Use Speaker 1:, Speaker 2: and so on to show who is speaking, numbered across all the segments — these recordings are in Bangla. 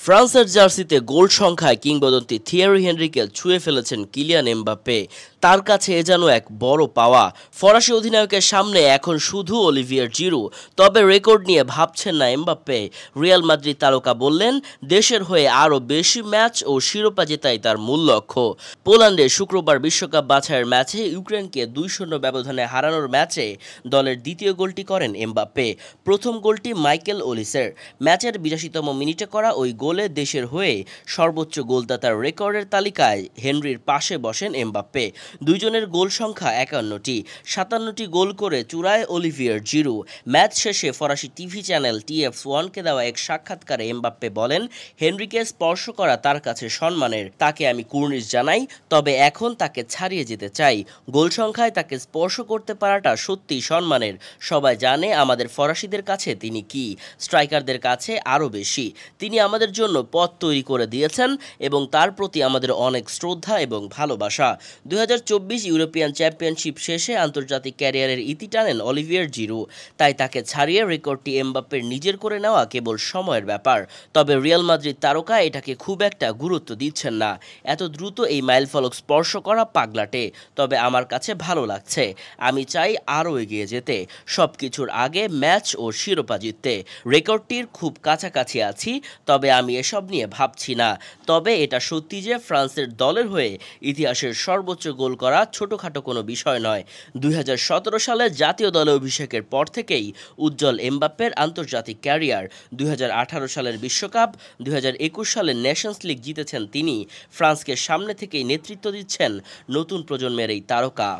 Speaker 1: ফ্রান্সের জার্সিতে গোল সংখ্যায় কিংবদন্তি থিয়েরি হেনরিকে ছুঁয়ে ফেলেছেন কিলিয়ান এমবাপ্পে। তার কাছে এ যেন এক বড় পাওয়া। ফরাসি অধিনায়কের সামনে এখন শুধু অলিভিয়ের জিরু, তবে রেকর্ড নিয়ে ভাবছেন না এমবাপ্পে। রিয়াল মাদ্রিদ তারকা বললেন, দেশের হয়ে আরও বেশি ম্যাচ ও শিরোপা জেতাই তার মূল লক্ষ্য। পোল্যান্ডে শুক্রবার বিশ্বকাপ বাছাইয়ের ম্যাচে ইউক্রেনকে 2-0 ব্যবধানে হারানোর ম্যাচে দলের দ্বিতীয় গোলটি করেন এমবাপ্পে। প্রথম গোলটি মাইকেল ওলিসের। ম্যাচের 82তম মিনিটে করা ওই গোলে দেশের হয়ে সর্বোচ্চ গোলদাতার রেকর্ডের তালিকায় হেনরির পাশে বসেন এমবাপ্পে। দুইজনের গোল সংখ্যা 51টি, 57টি গোল করে চূড়ায় অলিভিয়ের জিরু। ম্যাচ শেষে ফরাসি টিভি চ্যানেল TF1-কে দেওয়া এক সাক্ষাৎকারে এমবাপ্পে বলেন, হেনরিকে স্পর্শ করা তার কাছে সম্মানের, তাকে আমি কুর্নিশ জানাই, তবে এখন তাকে ছাড়িয়ে যেতে চাই। গোল সংখ্যায় তাকে স্পর্শ করতে পারাটা সত্যিই সম্মানের। সবাই জানে আমাদের ফরাসিদের কাছে তিনি কি, স্ট্রাইকারদের কাছে আরও বেশি। তিনি আমাদের জন্য পথ তৈরি করে দিয়েছেন এবং তার প্রতি আমাদের অনেক শ্রদ্ধা এবং ভালোবাসা। 2024 ইউরোপিয়ান চ্যাম্পিয়নশিপ শেষে আন্তর্জাতিক ক্যারিয়ারের ইতি টানেন অলিভিয়ের জিরু। তাই তাকে ছাড়িয়ে রেকর্ডটি এমবাপ্পের নিজের করে নেওয়া কেবল সময়ের ব্যাপার। তবে রিয়াল মাদ্রিদ তারকা এটাকে খুব একটা গুরুত্ব দিচ্ছেন না। এত দ্রুত এই মাইলফলক স্পর্শ করা পাগলাটে, তবে আমার কাছে ভালো লাগছে। আমি চাই আরও এগিয়ে যেতে, সবকিছুর আগে ম্যাচ ও শিরোপা জিততে। রেকর্ডটির খুব কাছাকাছি আছি, তবে আমি এসব নিয়ে ভাবছি না। তবে এটা সত্যি যে ফ্রান্সের দলের হয়ে ইতিহাসের সর্বোচ্চ গোল করা ছোটখাটো কোনো বিষয় নয়। 2017 সালে জাতীয় দলে অভিষেকের পর থেকেই উজ্জ্বল এমবাপ্পের আন্তর্জাতিক ক্যারিয়ার। 2018 সালের বিশ্বকাপ, 2021 সালের নেশনস লিগ জিতেছেন তিনি। ফ্রান্সকে সামনে থেকেই নেতৃত্ব দিচ্ছেন নতুন প্রজন্মের এই তারকা।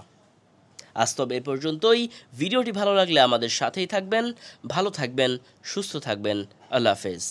Speaker 1: আজ তবে এ পর্যন্তই। ভিডিওটি ভালো লাগলে আমাদের সাথেই থাকবেন, ভালো থাকবেন, সুস্থ থাকবেন। আল্লাহ হাফেজ।